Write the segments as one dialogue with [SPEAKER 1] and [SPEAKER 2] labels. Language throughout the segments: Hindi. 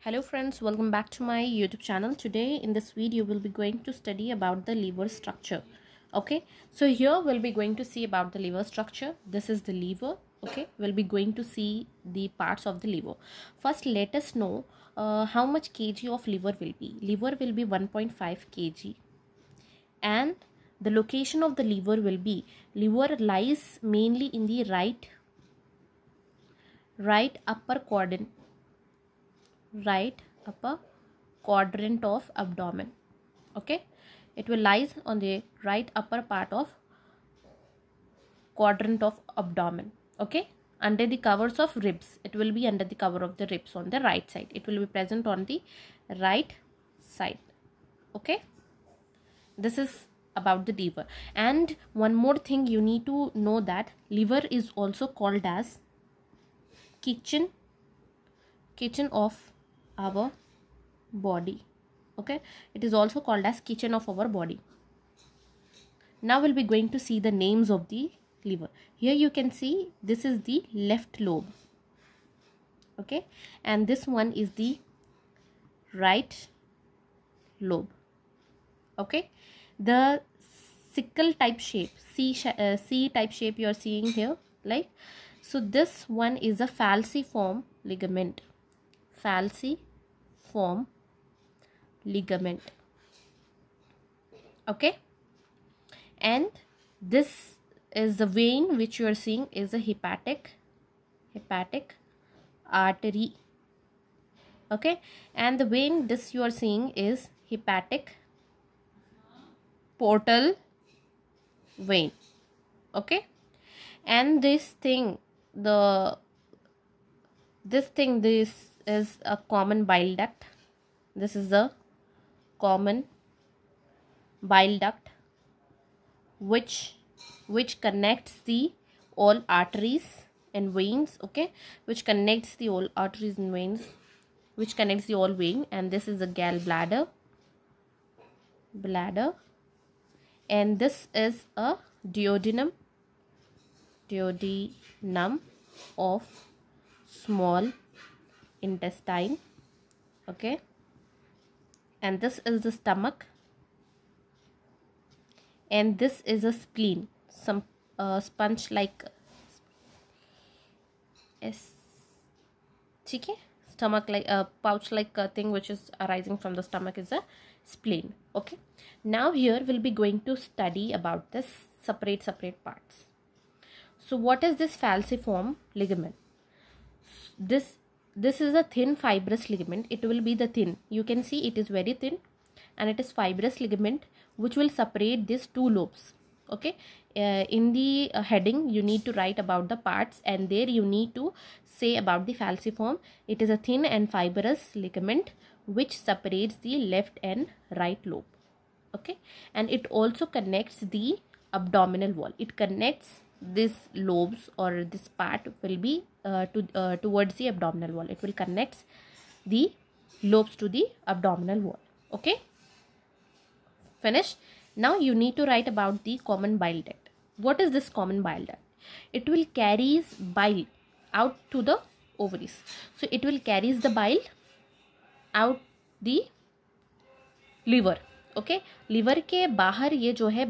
[SPEAKER 1] Hello friends, welcome back to my YouTube channel. Today in this video we'll be going to study about the liver structure. Okay, so here we'll be going to see about the liver structure. This is the liver. Okay, we'll be going to see the parts of the liver. First, let us know how much kg of liver will be. Liver will be 1.5 kg, and the location of the liver will be, liver lies mainly in the right upper quadrant of abdomen. Okay, it will lies on the right upper part of quadrant of abdomen. Okay, under the covers of ribs. It will be under the cover of the ribs on the right side. It will be present on the right side. Okay, this is about the liver. And one more thing you need to know, that liver is also called as kitchen of our body. Okay, it is also called as kitchen of our body. Now we'll be going to see the names of the liver. Here you can see this is the left lobe. Okay, and this one is the right lobe. Okay, the sickle type shape, C type shape you are seeing here, like so. This one is a falciform ligament. Falciform ligament. Okay, and this is the vein which you are seeing is a hepatic artery. Okay, and the vein this you are seeing is hepatic portal vein. Okay, and this is a common bile duct. This is the common bile duct which connects the all arteries and veins. Okay, which connects the all arteries and veins, which connects the all vein. And this is the gallbladder, and this is a duodenum of small intestine. Okay, and this is the stomach, and this is a spleen, some sponge like stomach like a pouch like a thing which is arising from the stomach is a spleen. Okay, now here we'll be going to study about this separate parts. So what is this falciform ligament? This is a thin fibrous ligament. It will be the thin, you can see it is very thin, and it is fibrous ligament which will separate these two lobes. Okay, in the heading you need to write about the parts, and there you need to say about the falciform. It is a thin and fibrous ligament which separates the left and right lobe. Okay, and it also connects the abdominal wall. It connects these lobes, or this part will be towards the abdominal wall. It will connect the lobes to the abdominal wall. Okay, finish. Now you need to write about the common bile duct. What is this common bile duct? It will carries bile out to the ovaries. So it will carries the bile out the liver. Okay, liवर के बाहर ये जो है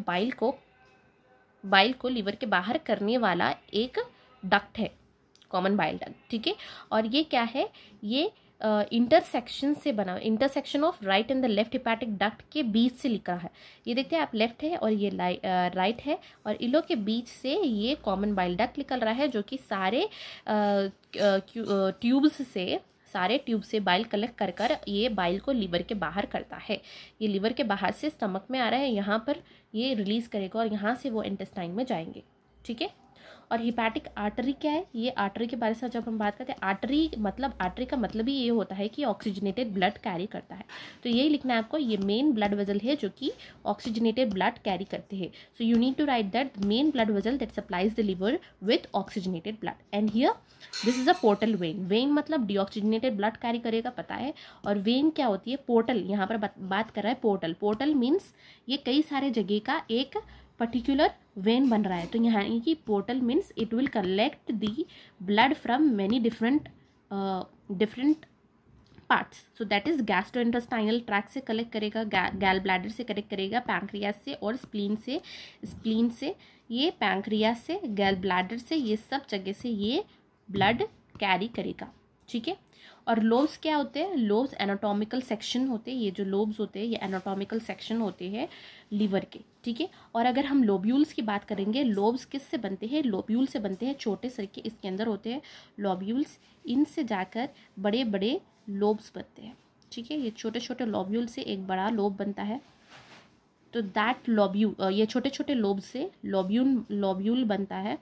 [SPEAKER 1] बाइल को लिवर के बाहर करने वाला एक डक्ट है, कॉमन बाइल डक्ट. ठीक है, और ये क्या है? ये इंटरसेक्शन से बना, intersection of right and the left hepatic duct के बीच से लिखा है. ये देखते हैं आप, लेफ्ट है और ये राइट है, और इलो के बीच से ये कॉमन बाइल डक्ट निकल रहा है, जो कि सारे ट्यूब से बाइल कलेक्ट कर ये बाइल को लिवर के बाहर करता है. ये लिवर के बाहर से स्टमक में आ रहा है, यहाँ पर ये रिलीज करेगा और यहाँ से वो इंटेस्टाइन में जाएंगे. ठीक है, और हिपैटिक आर्टरी क्या है? ये आर्टरी के बारे में जब हम बात करते हैं, आर्टरी का मतलब ही ये होता है कि ऑक्सीजनेटेड ब्लड कैरी करता है. तो यही लिखना है आपको, ये मेन ब्लड वेजल है जो कि ऑक्सीजनेटेड ब्लड कैरी करते हैं. So you need to write that main blood vessel that supplies the liver with oxygenated blood. And here this is a portal vein. Vein मतलब डीऑक्सीजनेटेड ब्लड कैरी करेगा, पता है. और वेन क्या होती है? पोर्टल. यहाँ पर बात कर रहा है पोर्टल. पोर्टल मीन्स ये कई सारे जगह का एक पर्टिकुलर वेन बन रहा है. तो यहाँ की portal means it will collect the blood from many different parts. So that is gastrointestinal tract से कलेक्ट करेगा, गैल ब्लैडर से कलेक्ट करेगा, पैंक्रियास से और स्प्लीन से ये पैंक्रियास से, गैल ब्लैडर से, ये सब जगह से ये ब्लड कैरी करेगा. ठीक है. और लोब्स क्या होते हैं? लोब्स एनाटॉमिकल सेक्शन होते हैं. ये जो लोब्स होते हैं ये एनाटॉमिकल सेक्शन होते हैं लीवर के. ठीक है. और अगर हम लोब्यूल्स की बात करेंगे, लोब्स किस से बनते हैं? लोब्यूल से बनते हैं. छोटे सिरके इसके अंदर होते हैं लोब्यूल्स, इनसे जाकर बड़े बड़े लोब्स बनते हैं. ठीक है. ये छोटे छोटे लोब्यूल से एक बड़ा लोब बनता है. तो दैट लोब्यूल, ये छोटे छोटे लोब से लोब्यूल बनता है.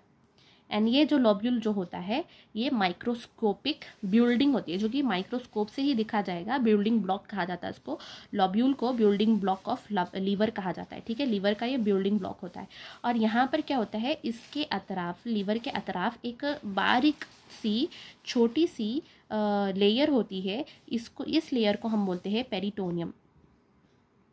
[SPEAKER 1] एंड ये जो लोब्यूल जो होता है ये माइक्रोस्कोपिक बिल्डिंग होती है, जो कि माइक्रोस्कोप से ही दिखा जाएगा. बिल्डिंग ब्लॉक कहा जाता है इसको. लोब्यूल को बिल्डिंग ब्लॉक ऑफ लीवर कहा जाता है. ठीक है. लीवर का ये बिल्डिंग ब्लॉक होता है. और यहाँ पर क्या होता है, इसके अतराफ, लीवर के अतराफ एक बारीक सी छोटी सी लेयर होती है. इस लेयर को हम बोलते हैं पेरिटोनियम.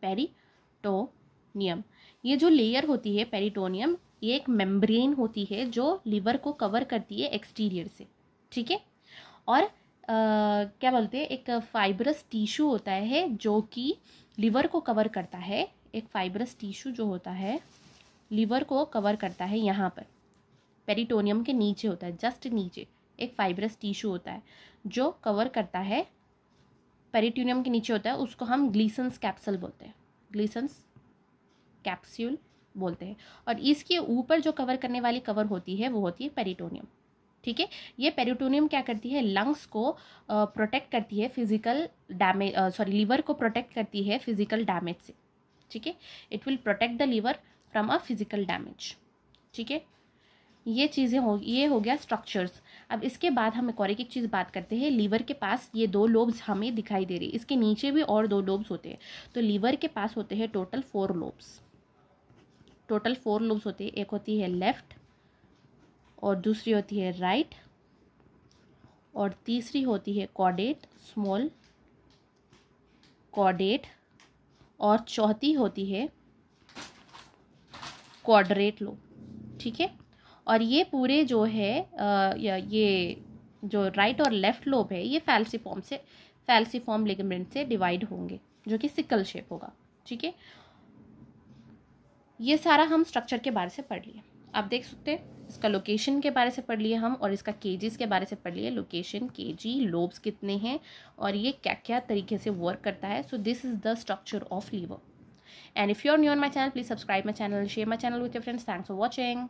[SPEAKER 1] पेरिटोनियम, ये जो लेयर होती है पेरिटोनियम, ये एक मेम्ब्रेन होती है जो लीवर को कवर करती है एक्सटीरियर से. ठीक है. और क्या बोलते हैं, एक फाइब्रस टिश्यू होता है जो कि लीवर को कवर करता है. एक फाइब्रस टिश्यू जो होता है लीवर को कवर करता है. यहाँ पर पेरिटोनियम के नीचे होता है, जस्ट नीचे एक फाइब्रस टिश्यू होता है जो कवर करता है. पेरिटोनियम के नीचे होता है, उसको हम ग्लीसन्स कैप्सूल बोलते हैं. ग्लीसन्स कैप्सूल बोलते हैं. और इसके ऊपर जो कवर करने वाली कवर होती है वो होती है पेरिटोनियम. ठीक है. ये पेरिटोनियम क्या करती है, लंग्स को प्रोटेक्ट करती है फिजिकल डैमेज, लीवर को प्रोटेक्ट करती है फिजिकल डैमेज से. ठीक है. It will protect the liver from a physical damage. ठीक है. ये चीज़ें ये हो गया स्ट्रक्चर्स. अब इसके बाद हम एक और एक चीज़ बात करते हैं. लीवर के पास ये 2 लोब्स हमें दिखाई दे रही है, इसके नीचे भी और 2 लोब्स होते हैं. तो लीवर के पास होते हैं टोटल 4 लोब्स. टोटल 4 लोब्स होते हैं. एक होती है लेफ्ट, और दूसरी होती है राइट, और तीसरी होती है कॉर्डेट, स्मॉल कॉर्डेट, और चौथी होती है क्वाड्रेट लोब. ठीक है. और ये पूरे जो है ये जो राइट और लेफ्ट लोब है ये फैल्सिफॉर्म लिगामेंट से डिवाइड होंगे, जो कि सिकल शेप होगा. ठीक है. ये सारा हम स्ट्रक्चर के बारे से पढ़ लिए. आप देख सकते हैं इसका लोकेशन के बारे से पढ़ लिए हम, और इसका केजीज के बारे से पढ़ लिए. लोकेशन, केजी, लोब्स कितने हैं, और ये क्या क्या तरीके से वर्क करता है. So this is the structure of liver. And if you are new on my channel, please subscribe my channel, share my channel with your friends. Thanks for watching.